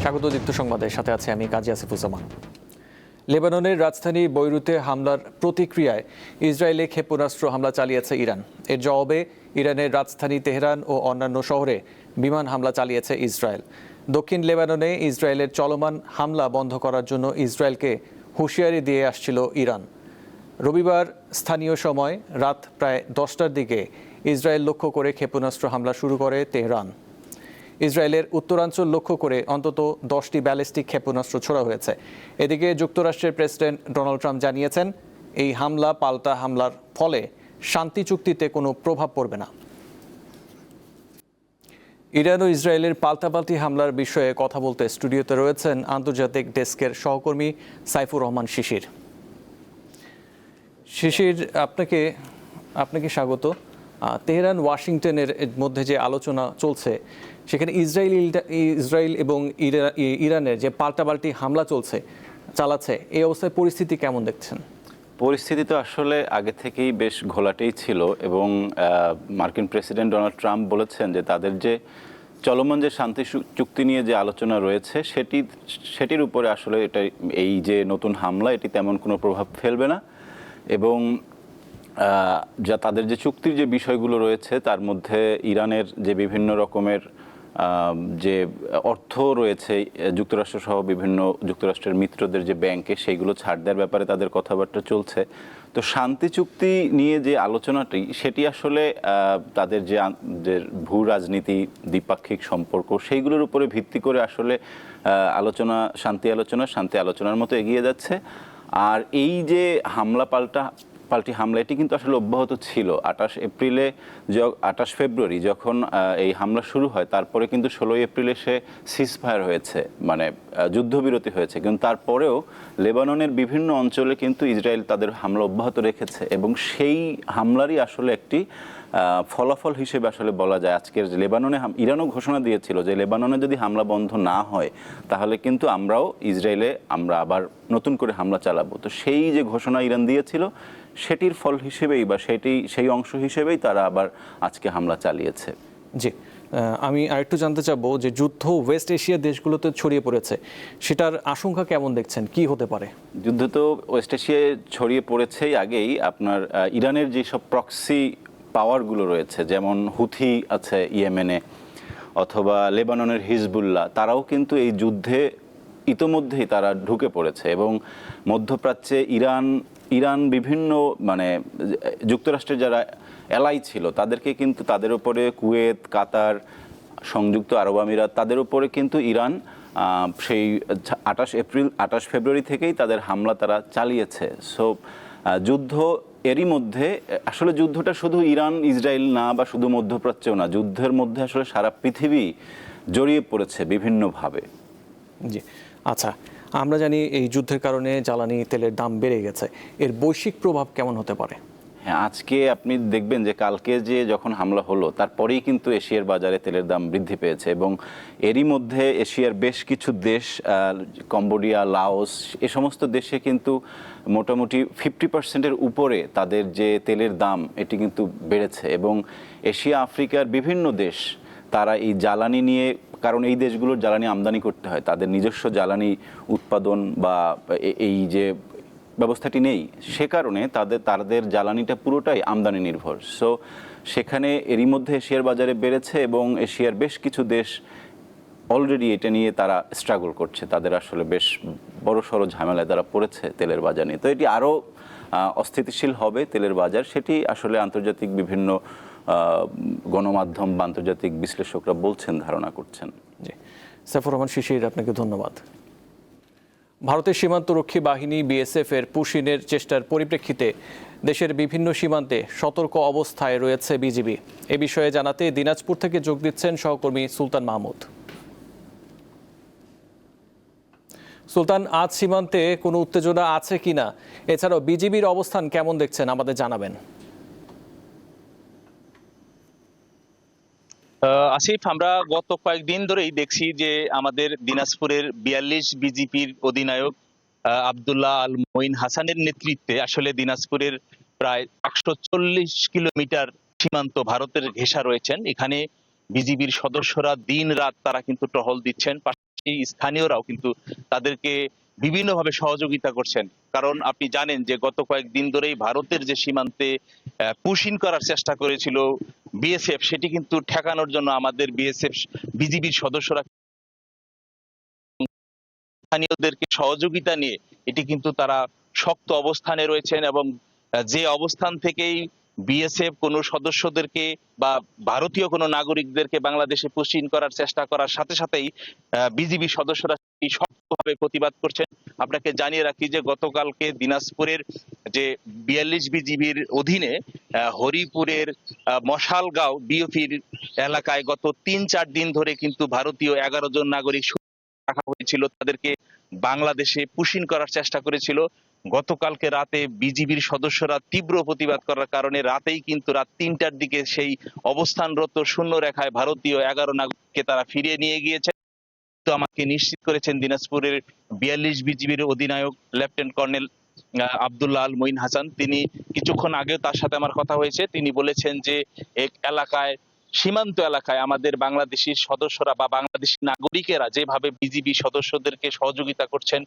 স্বাগত দীপ্ত সংবাদের সাথে আছে আমি কাজী আসিফুজ্জামান। লেবাননের রাজধানী বৈরুতে হামলার প্রতিক্রিয়ায় ইসরায়েলে ক্ষেপণাস্ত্র হামলা চালিয়েছে ইরান। এর জবাবে ইরানের রাজধানী তেহরান ও অন্যান্য শহরে বিমান হামলা চালিয়েছে ইসরায়েল। দক্ষিণ লেবাননে ইসরায়েলের চলমান হামলা বন্ধ করার জন্য ইসরায়েলকে হুঁশিয়ারি দিয়ে আসছিল ইরান। রবিবার স্থানীয় সময় রাত প্রায় 10টার দিকে ইসরায়েল লক্ষ্য করে ক্ষেপণাস্ত্র হামলা শুরু করে তেহরান। ইসরায়েলের উত্তরাঞ্চল লক্ষ্য করে অন্তত 10টি ব্যালিস্টিক ক্ষেপণাস্ত্র ছোড়া হয়েছে। এদিকে যুক্তরাষ্ট্রের প্রেসিডেন্ট ডোনাল্ড ট্রাম্প জানিয়েছেন, এই হামলা পাল্টা হামলার ফলে শান্তি চুক্তিতে কোনো প্রভাব পড়বে না। ইরান ও ইসরায়েলের পাল্টাপাল্টি হামলার বিষয়ে কথা বলতে স্টুডিওতে রয়েছেন আন্তর্জাতিক ডেস্কের সহকর্মী সাইফুর রহমান শিশির। শিশির, আপনাকে স্বাগত। তেহরান ওয়াশিংটনের মধ্যে যে আলোচনা চলছে সেখানে ইসরায়েল এবং ইরানের যে পাল্টাপাল্টি হামলা চালাচ্ছে, এই অবস্থায় পরিস্থিতি কেমন দেখছেন? পরিস্থিতি তো আসলে আগে থেকেই বেশ ঘোলাটেই ছিল এবং মার্কিন প্রেসিডেন্ট ডোনাল্ড ট্রাম্প বলেছেন যে তাদের যে চলমান যে শান্তি চুক্তি নিয়ে যে আলোচনা রয়েছে সেটির উপরে আসলে এই যে নতুন হামলা এটি তেমন কোনো প্রভাব ফেলবে না এবং যা তাদের যে চুক্তির যে বিষয়গুলো রয়েছে তার মধ্যে ইরানের যে বিভিন্ন রকমের যে অর্থ রয়েছে যুক্তরাষ্ট্র সহ বিভিন্ন যুক্তরাষ্ট্রের মিত্রদের যে ব্যাংকে, সেইগুলো ছাড় দেওয়ার ব্যাপারে তাদের কথাবার্তা চলছে। তো শান্তি চুক্তি নিয়ে যে আলোচনাটি সেটি আসলে তাদের যে ভূ রাজনীতি, দ্বিপাক্ষিক সম্পর্ক, সেইগুলোর উপরে ভিত্তি করে আসলে শান্তি আলোচনার মতো এগিয়ে যাচ্ছে। আর এই যে পাল্টি হামলা এটি কিন্তু আসলে অব্যাহত ছিল। 28 ফেব্রুয়ারি যখন এই হামলা শুরু হয়, তারপরে কিন্তু 16 এপ্রিলে সিজফায়ার হয়েছে, মানে যুদ্ধবিরতি হয়েছে, কিন্তু তারপরেও লেবাননের বিভিন্ন অঞ্চলে কিন্তু ইসরায়েল তাদের হামলা অব্যাহত রেখেছে এবং সেই হামলারই আসলে একটি ফলাফল হিসেবে আসলে বলা যায় আজকের লেবাননে ইরানও ঘোষণা দিয়েছিল যে লেবাননে যদি হামলা বন্ধ না হয় তাহলে কিন্তু আমরা আবার নতুন করে হামলা চালাবো। তো সেই যে ঘোষণা ইরান দিয়েছিল সেটির ফল হিসেবেই বা সেই অংশ হিসেবেই তারা আবার আজকে হামলা চালিয়েছে। জি, আমি আরেকটু জানতে চাবো যে যুদ্ধ ওয়েস্ট এশিয়ার দেশগুলোতে ছড়িয়ে পড়েছে, সেটার আশঙ্কা কেমন দেখছেন? কি হতে পারে? যুদ্ধ তো ওয়েস্ট এশিয়ায় ছড়িয়ে পড়েছেই আগেই। আপনার ইরানের যেসব প্রক্সি পাওয়ারগুলো রয়েছে, যেমন হুথি আছে ইয়েমেনে, অথবা লেবাননের হিজবুল্লাহ, তারাও কিন্তু এই যুদ্ধে ইতোমধ্যেই তারা ঢুকে পড়েছে এবং মধ্যপ্রাচ্যে ইরান বিভিন্ন যুক্তরাষ্ট্রের যারা এলাই ছিল তাদেরকে কিন্তু তাদের উপরে কুয়েত, কাতার, সংযুক্ত আরব আমিরাত, তাদের উপরে কিন্তু ইরান সেই 28 ফেব্রুয়ারি থেকেই তাদের হামলা তারা চালিয়েছে। সো যুদ্ধ এরই মধ্যে আসলে যুদ্ধটা শুধু ইরান ইসরায়েল না বা শুধু মধ্যপ্রাচ্যেও না, যুদ্ধের মধ্যে আসলে সারা পৃথিবী জড়িয়ে পড়েছে বিভিন্নভাবে। জি, আচ্ছা, আমরা জানি এই যুদ্ধের কারণে জ্বালানি তেলের দাম বেড়ে গেছে, এর বৈশ্বিক প্রভাব কেমন হতে পারে? হ্যাঁ, আজকে আপনি দেখবেন যে কালকে যখন হামলা হলো তারপরেই কিন্তু এশিয়ার বাজারে তেলের দাম বৃদ্ধি পেয়েছে এবং এরই মধ্যে এশিয়ার বেশ কিছু দেশ, কম্বোডিয়া, লাওস, এ সমস্ত দেশে কিন্তু মোটামুটি 50%-এর উপরে তাদের যে তেলের দাম এটি কিন্তু বেড়েছে এবং এশিয়া আফ্রিকার বিভিন্ন দেশ তারা এই জ্বালানি নিয়ে, কারণ এই দেশগুলোর জ্বালানি আমদানি করতে হয়, তাদের নিজস্ব জ্বালানি উৎপাদন বা এই যে ব্যবস্থাটি নেই, সে কারণে তাদের জ্বালানিটা পুরোটাই আমদানি নির্ভর। সো সেখানে এরই মধ্যে এশিয়ার বাজারে বেড়েছে এবং এশিয়ার বেশ কিছু দেশ অলরেডি এটা নিয়ে তারা স্ট্রাগল করছে, তাদের আসলে বেশ বড়সড় ঝামেলায় তারা পড়েছে তেলের বাজার নিয়ে। তো এটি আরও অস্থিতিশীল হবে তেলের বাজার, সেটি আসলে আন্তর্জাতিক বিভিন্ন গণমাধ্যম বা আন্তর্জাতিক বিশ্লেষকরা বলছেন, ধারণা করছেন। জি, সাইফুর রহমান শিশির, আপনাকে ধন্যবাদ। ভারতের সীমান্তরক্ষী বাহিনী বিএসএফ এর পুশিনের চেষ্টার পরিপ্রেক্ষিতে দেশের বিভিন্ন সীমান্তে সতর্ক অবস্থায় রয়েছে বিজিবি। এ বিষয়ে জানাতে দিনাজপুর থেকে যোগ দিচ্ছেন সহকর্মী সুলতান মাহমুদ। সুলতান, আজ সীমান্তে কোনো উত্তেজনা আছে কিনা, এছাড়াও বিজিবির অবস্থান কেমন দেখছেন আমাদের জানাবেন। আসিফ, আমরা গত কয়েকদিন ধরেই দেখছি যে আমাদের দিনাজপুরের 42 বিজিপির অধিনায়ক আব্দুল্লাহ আল মঈন হাসানের নেতৃত্বে আসলে দিনাজপুরের প্রায় 140 কিলোমিটার সীমান্ত ভারতের ঘেঁষা রয়েছেন। এখানে বিজিবির সদস্যরা দিন রাত তারা কিন্তু টহল দিচ্ছেন। পাশাপাশি পাশাপাশি স্থানীয়রাও কিন্তু তাদেরকে বিভিন্নভাবে সহযোগিতা করছেন। কারণ আপনি জানেন যে গত কয়েকদিন ধরেই ভারতের যে সীমান্তে পুশিন করার চেষ্টা করেছিল বিএসএফ, সেটি কিন্তু ঠেকানোর জন্য আমাদের বিজিবির সদস্যরা স্থানীয়দেরকে সহযোগিতা নিয়ে এটি কিন্তু তারা শক্ত অবস্থানে রয়েছেন, এবং যে অবস্থান থেকেই বিএসএফ কোনো সদস্যদেরকে বা ভারতীয় কোনো নাগরিকদেরকে বাংলাদেশে পুশিন করার চেষ্টা করার সাথে সাথেই বিজিবি সদস্যরা শক্তভাবে প্রতিবাদ করছেন। আপনাকে জানিয়ে রাখি যে গতকালকে দিনাজপুরের যে ৪২ বিজিবির অধীনে হরিপুরের মশালগাঁও ডিওপির এলাকায় গত ৩-৪ দিন ধরে কিন্তু ভারতীয় ১১ জন নাগরিক রাখা হয়েছিল, তাদেরকে বাংলাদেশে পুশিন করার চেষ্টা করেছিল। গতকালকে রাতে বিজিবির সদস্যরা তীব্র প্রতিবাদ করার কারণে রাতেই কিন্তু রাত ৩টার দিকে সেই অবস্থানরত শূন্য রেখায় ভারতীয় ১১ নাগরিককে তারা ফিরিয়ে নিয়ে গিয়েছে। তো আমাকে নিশ্চিত করেছেন দিনাজপুরের ৪২ বিজিবির অধিনায়ক লেফটেন্যান্ট কর্নেল আব্দুল্লাহ আল মঈন হাসান। তিনি কিছুক্ষণ আগেও তার সাথে আমার কথা হয়েছে, তিনি বলেছেন যে এক এলাকায়, সীমান্ত এলাকায় আমাদের বাংলাদেশি সদস্যরা বা বাংলাদেশি নাগরিকেরা যেভাবে বিজিবি সদস্যদেরকে সহযোগিতা করছেন,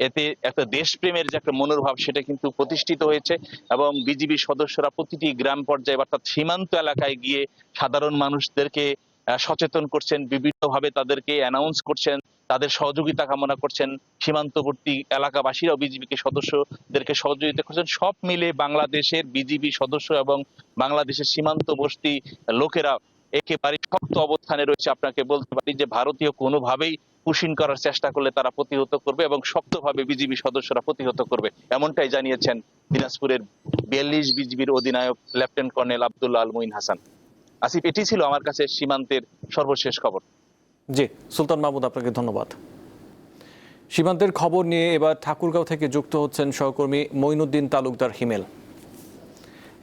এতে একটা দেশপ্রেমের যে একটা মনোভাব সেটা কিন্তু প্রতিষ্ঠিত হয়েছে, এবং বিজিবি সদস্যরা প্রতিটি গ্রাম পর্যায়ে অর্থাৎ সীমান্ত এলাকায় গিয়ে সাধারণ মানুষদেরকে সচেতন করছেন, বিভিন্নভাবে তাদেরকে অ্যানাউন্স করছেন, তাদের সহযোগিতা কামনা করছেন। সীমান্তবর্তী এলাকাবাসীরাও বিজিবিকে সদস্যদেরকে সহযোগিতা করছেন। সব মিলে বাংলাদেশের বিজিবি সদস্য এবং বাংলাদেশের সীমান্তবর্তী লোকেরা একেবারে শক্ত অবস্থানে রয়েছে। আপনাকে বলতে পারি যে ভারতীয় কোনোভাবেই পুশিন করার চেষ্টা করলে তারা প্রতিহত করবে, এবং শক্তভাবে বিজিবি সদস্যরা প্রতিহত করবে, এমনটাই জানিয়েছেন দিনাজপুরের ৪২ বিজিবির অধিনায়ক লেফটেন্যান্ট কর্নেল আব্দুল্লাহ আল মঈন হাসান। আসিফ, এটি ছিল আমার কাছে সীমান্তের সর্বশেষ খবর। জি, সুলতান মাহমুদ, আপনাকে ধন্যবাদ। সীমান্তের খবর নিয়ে এবার ঠাকুরগাঁও থেকে যুক্ত হচ্ছেন সহকর্মী মঈনুদ্দিন তালুকদার হিমেল।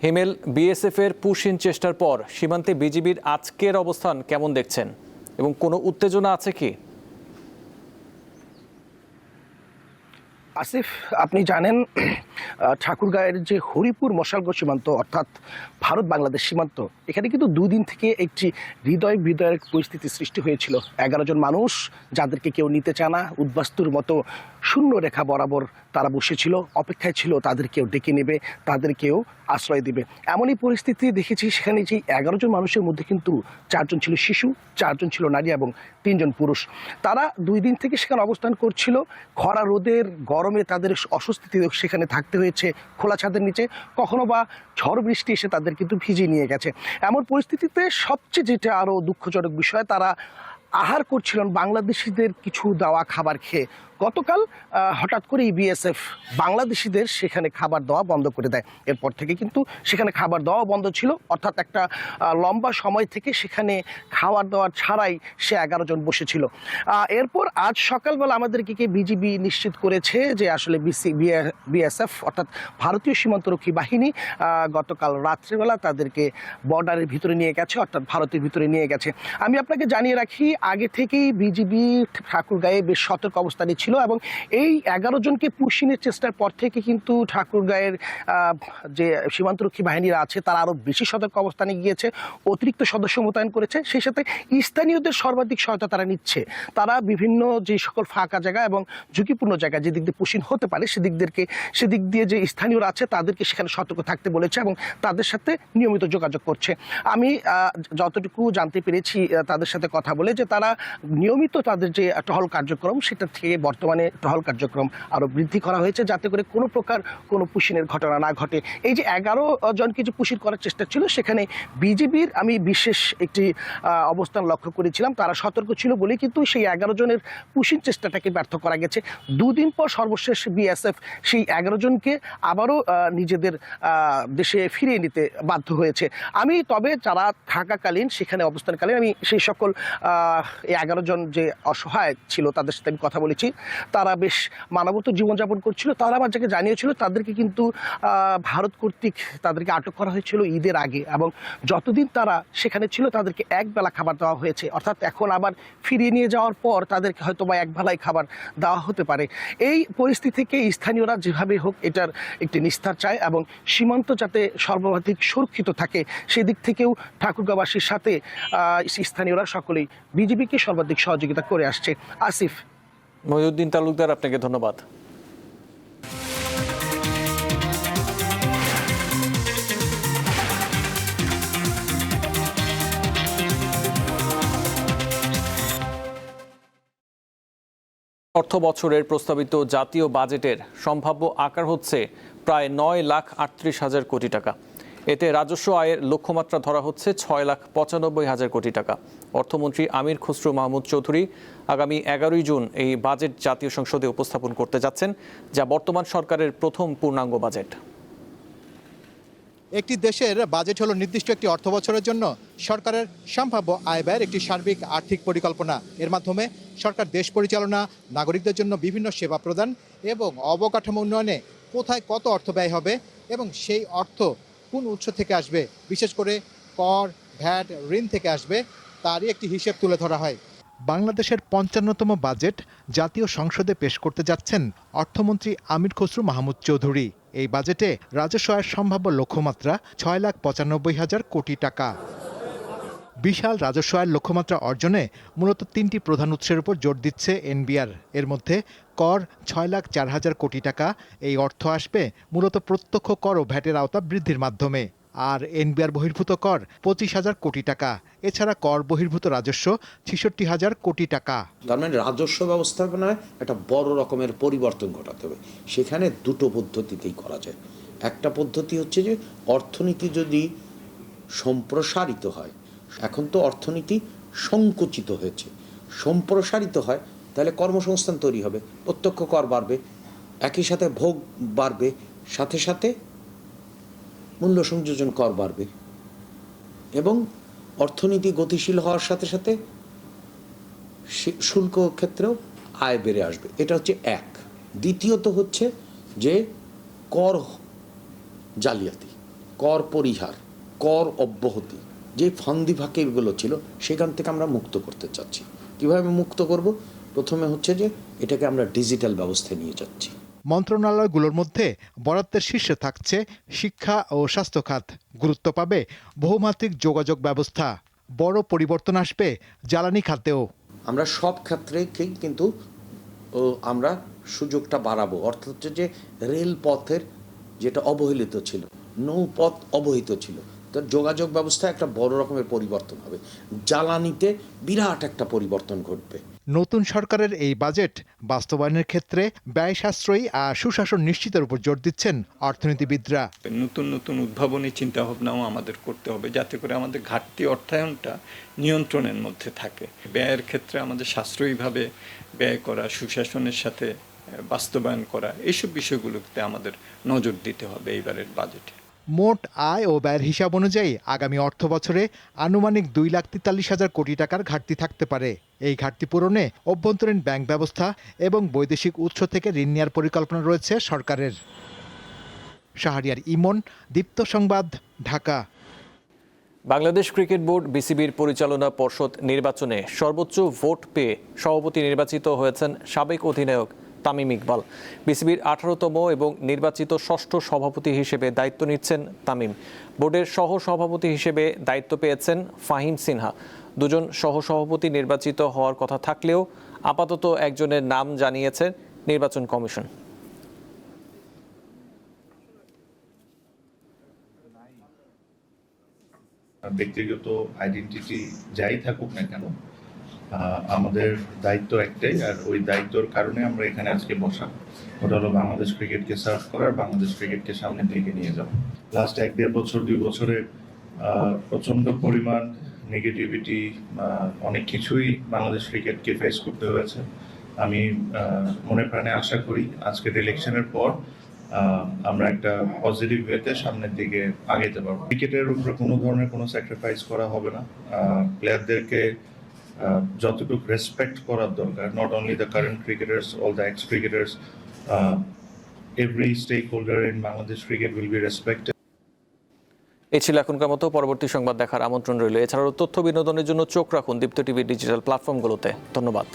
হিমেল, বিএসএফ এর পুশিন চেষ্টার পর সীমান্তে বিজিবির আজকের অবস্থান কেমন দেখছেন এবং কোনো উত্তেজনা আছে কি? আসিফ, আপনি জানেন ঠাকুরগাঁয়ের যে হরিপুর মশালগাঁও সীমান্ত অর্থাৎ ভারত বাংলাদেশ সীমান্ত, এখানে কিন্তু 2 দিন থেকে একটি হৃদয় বিদয়ের পরিস্থিতি সৃষ্টি হয়েছিল। 11 জন মানুষ, যাদেরকে কেউ নিতে চায় না, উদ্বাস্তুর মতো শূন্য রেখা বরাবর তারা বসেছিল, অপেক্ষায় ছিল তাদের কেউ ডেকে নেবে, তাদের কেউ আশ্রয় দিবে। এমনই পরিস্থিতি দেখেছি সেখানে যে 11 জন মানুষের মধ্যে কিন্তু 4 জন ছিল শিশু, 4 জন ছিল নারী এবং 3 জন পুরুষ। তারা 2 দিন থেকে সেখানে অবস্থান করছিল। খরা রোদের গরমে তাদের অস্বস্তিতে সেখানে থাকতে হয়েছে খোলা ছাদের নিচে, কখনো বা ঝড় বৃষ্টি এসে তাদের কিন্তু ভিজিয়ে নিয়ে গেছে। এমন পরিস্থিতিতে সবচেয়ে যেটা আরও দুঃখজনক বিষয়, তারা আহার করছিলেন বাংলাদেশিদের কিছু দেওয়া খাবার খেয়ে। গতকাল হঠাৎ করেই বিএসএফ বাংলাদেশিদের সেখানে খাবার দেওয়া বন্ধ করে দেয়। এরপর থেকে কিন্তু সেখানে খাবার দেওয়া বন্ধ ছিল, অর্থাৎ একটা লম্বা সময় থেকে সেখানে খাবার দেওয়া ছাড়াই সে 11 জন বসেছিল। এরপর আজ সকালবেলা আমাদেরকে বিজিবি নিশ্চিত করেছে যে আসলে বিএসএফ অর্থাৎ ভারতীয় সীমান্তরক্ষী বাহিনী গতকাল রাত্রিবেলা তাদেরকে বর্ডারের ভিতরে নিয়ে গেছে, অর্থাৎ ভারতের ভিতরে নিয়ে গেছে। আমি আপনাকে জানিয়ে রাখি, আগে থেকেই বিজিবি ঠাকুরগাঁয়ে বেশ সতর্ক অবস্থানে ছিল, এবং এই 11 জনকে পুশিনের চেষ্টার পর থেকে কিন্তু ঠাকুরগাঁয়ের যে সীমান্তরক্ষী বাহিনীরা আছে তারা আরও বেশি সতর্ক অবস্থানে গিয়েছে, অতিরিক্ত সদস্য মোতায়েন করেছে। সেই সাথে স্থানীয়দের সর্বাধিক সহায়তা তারা নিচ্ছে। তারা বিভিন্ন যে সকল ফাঁকা জায়গা এবং ঝুঁকিপূর্ণ জায়গা যেদিক দিয়ে পুশিন হতে পারে সেদিক দিয়ে যে স্থানীয়রা আছে তাদেরকে সেখানে সতর্ক থাকতে বলেছে এবং তাদের সাথে নিয়মিত যোগাযোগ করছে। আমি যতটুকু জানতে পেরেছি তাদের সাথে কথা বলে, যে তারা নিয়মিত তাদের যে টহল কার্যক্রম সেটা থেকে বর্তমানে টহল কার্যক্রম আরও বৃদ্ধি করা হয়েছে, যাতে করে কোনো প্রকার কোনো পুশিনের ঘটনা না ঘটে। এই যে 11 জনকে যে পুশিন করার চেষ্টা ছিল, সেখানে বিজিবির আমি বিশেষ একটি অবস্থান লক্ষ্য করেছিলাম। তারা সতর্ক ছিল বলেই কিন্তু সেই 11 জনের পুশিন চেষ্টাটাকে ব্যর্থ করা গেছে। 2 দিন পর সর্বশেষ বিএসএফ সেই 11 জনকে আবারও নিজেদের দেশে ফিরিয়ে নিতে বাধ্য হয়েছে। আমি তবে যারা থাকাকালীন সেখানে অবস্থানকালীন আমি সেই সকল 11 জন যে অসহায় ছিল তাদের সাথে আমি কথা বলেছি। তারা বেশ মানবত জীবনযাপন করছিল। তারা আমার যাকে জানিয়েছিল তাদেরকে কিন্তু ভারত কর্তৃক তাদেরকে আটক করা হয়েছিল ঈদের আগে, এবং যতদিন তারা সেখানে ছিল তাদেরকে একবেলা খাবার দেওয়া হয়েছে। অর্থাৎ এখন আবার ফিরিয়ে নিয়ে যাওয়ার পর তাদেরকে হয়তো বা একবেলাই খাবার দেওয়া হতে পারে। এই পরিস্থিতি থেকে স্থানীয়রা যেভাবে হোক এটার একটি নিস্তার চায়, এবং সীমান্ত যাতে সর্বাধিক সুরক্ষিত থাকে সেদিক থেকেও ঠাকুরগাঁওবাসীর সাথে স্থানীয়রা সকলেই বিজিবিকে সর্বাধিক সহযোগিতা করে আসছে। আসিফ। মহিউদ্দিন তালুকদার, আপনাকে ধন্যবাদ। অর্থ বছরের প্রস্তাবিত জাতীয় বাজেটের সম্ভাব্য আকার হচ্ছে প্রায় 9,38,000 কোটি টাকা। এতে রাজস্ব আয়ের লক্ষ্যমাত্রা ধরা হচ্ছে 6,95,000 কোটি টাকা। অর্থমন্ত্রী আমির খসরু মাহমুদ চৌধুরী আগামী 11ই জুন এই বাজেট জাতীয় সংসদে উপস্থাপন করতে যাচ্ছেন, যা বর্তমান সরকারের প্রথম পূর্ণাঙ্গ বাজেট। একটি দেশের বাজেট হলো নির্দিষ্ট একটি অর্থ বছরের জন্য সরকারের সম্ভাব্য আয় ব্যয়ের একটি সার্বিক আর্থিক পরিকল্পনা। এর মাধ্যমে সরকার দেশ পরিচালনা, নাগরিকদের জন্য বিভিন্ন সেবা প্রদান এবং অবকাঠামো উন্নয়নে কোথায় কত অর্থ ব্যয় হবে এবং সেই অর্থ কোন উৎস থেকে আসবে, বিশেষ করে কর, ভ্যাট, ঋণ থেকে আসবে, তারই একটি হিসেব তুলে ধরা হয়। বাংলাদেশের 55তম বাজেট জাতীয় সংসদে পেশ করতে যাচ্ছেন অর্থমন্ত্রী আমির খসরু মাহমুদ চৌধুরী। এই বাজেটে রাজস্ব আয়ের সম্ভাব্য লক্ষ্যমাত্রা 6,95,000 কোটি টাকা। বিশাল রাজস্ব আয়ের লক্ষ্যমাত্রা অর্জনে মূলত 3টি প্রধান উৎসের উপর জোর দিচ্ছে এনবিআর। এর মধ্যে কর 6,04,000 কোটি টাকা। এই অর্থ আসবে মূলত প্রত্যক্ষ কর ও ভ্যাটের আওতা বৃদ্ধির মাধ্যমে। আর এনবিআর বহির্ভূত কর 25,000 কোটি টাকা। এছাড়া কর বহির্ভূত রাজস্ব 66,000 কোটি টাকা। তার মানে রাজস্ব ব্যবস্থাপনায় একটা বড় রকমের পরিবর্তন ঘটাতে হবে। সেখানে দুটো পদ্ধতিতেই করা যায়। একটা পদ্ধতি হচ্ছে যে অর্থনীতি যদি সম্প্রসারিত হয়, এখন তো অর্থনীতি সংকুচিত হয়েছে, সম্প্রসারিত হয় তাহলে কর্মসংস্থান তৈরি হবে, প্রত্যক্ষ কর বাড়বে, একই সাথে ভোগ বাড়বে, সাথে সাথে মূল্য সংযোজন কর বাড়বে এবং অর্থনীতি গতিশীল হওয়ার সাথে সাথে শুল্ক ক্ষেত্রেও আয় বেড়ে আসবে। এটা হচ্ছে এক। দ্বিতীয়ত হচ্ছে যে কর জালিয়াতি, কর পরিহার, কর অব্যাহতি, যে ফান্দি ফাঁকিগুলো ছিল সেখান থেকে আমরা মুক্ত করতে চাচ্ছি। কিভাবে মুক্ত করব? প্রথমে হচ্ছে যে এটাকে আমরা ডিজিটাল ব্যবস্থায় নিয়ে যাচ্ছি। মন্ত্রণালয়গুলোর মধ্যে বরাদ্দের শীর্ষে থাকছে শিক্ষা ও স্বাস্থ্য খাত। গুরুত্ব পাবে বহুমাত্রিক যোগাযোগ ব্যবস্থা। বড় পরিবর্তন আসবে জ্বালানি খাতেও। আমরা সব ক্ষেত্রেই কিন্তু আমরা সুযোগটা বাড়াবো। অর্থাৎ হচ্ছে যে রেলপথের যেটা অবহেলিত ছিল, নৌপথ অবহিত ছিল, তো যোগাযোগ ব্যবস্থায় একটা বড় রকমের পরিবর্তন হবে। জ্বালানিতে বিরাট একটা পরিবর্তন ঘটবে। নতুন সরকারের এই বাজেট বাস্তবায়নের ক্ষেত্রে ব্যয় সাশ্রয়ী আর সুশাসন নিশ্চিতের উপর জোর দিচ্ছেন অর্থনীতিবিদরা। নতুন নতুন উদ্ভাবনী চিন্তাভাবনাও আমাদের করতে হবে, যাতে করে আমাদের ঘাটতি অর্থায়নটা নিয়ন্ত্রণের মধ্যে থাকে। ব্যয়ের ক্ষেত্রে আমাদের সাশ্রয়ীভাবে ব্যয় করা, সুশাসনের সাথে বাস্তবায়ন করা, এইসব বিষয়গুলোতে আমাদের নজর দিতে হবে এইবারের বাজেটে। মোট আয় ও ব্যয়ের হিসাব অনুযায়ী আগামী অর্থ বছরে আনুমানিক 2,43,000 কোটি টাকার ঘাটতি থাকতে পারে। এই ঘাটতি পূরণে অভ্যন্তরীণ ব্যাংক ব্যবস্থা এবং বৈদেশিক উৎস থেকে ঋণ নেওয়ার পরিকল্পনা রয়েছে সরকারের। শাহরিয়ার ইমন, দীপ্ত সংবাদ, ঢাকা। বাংলাদেশ ক্রিকেট বোর্ড বিসিবির পরিচালনা পর্ষদ নির্বাচনে সর্বোচ্চ ভোট পেয়ে সভাপতি নির্বাচিত হয়েছেন সাবেক অধিনায়ক তামিম ইকবাল। বিসিবির 18তম এবং নির্বাচিত ষষ্ঠ সভাপতি হিসেবে দায়িত্ব নিচ্ছেন তামিম। বোর্ডের সহ সভাপতি হিসেবে দায়িত্ব পেয়েছেন ফাহিম সিনহা। দুজন সহ সভাপতি নির্বাচিত হওয়ার কথা থাকলেও আপাতত একজনের নাম জানিয়েছে নির্বাচন কমিশন। ব্যক্তিগত আইডেন্টিটি যাই থাকুক না কেন, আমাদের দায়িত্ব একটাই, আর ওই দায়িত্বর কারণে আমরা এখানে আজকে বসা। ওটা হলো বাংলাদেশ ক্রিকেটকে সার্ভ করার, বাংলাদেশ ক্রিকেটকে সামনের দিকে নিয়ে যাওয়া। লাস্ট 1-1.5 বছর 2 বছরে প্রচন্ড পরিমাণ নেগেটিভিটি, অনেক কিছুই বাংলাদেশ ক্রিকেটকে ফেস করতে হয়েছে। আমি মনে প্রাণে আশা করি আজকের ইলেকশনের পর আমরা একটা পজিটিভ ওয়েতে সামনের দিকে আগাইতে পারবো। ক্রিকেটের উপরে কোনো ধরনের কোনো স্যাক্রিফাইস করা হবে না। প্লেয়ারদেরকে যতটুকু রেসপেক্ট করার দরকার, not only the current cricketers, all the ex cricketers, every stakeholder in Bangladesh cricket will be respected. এই ছিল এখনকার মতো। পরবর্তী সংবাদ দেখার আমন্ত্রণ রইল। এছাড়াও তথ্য বিনোদনের জন্য চোখ রাখুন দীপ্ত টিভির ডিজিটাল প্ল্যাটফর্মগুলোতে। ধন্যবাদ।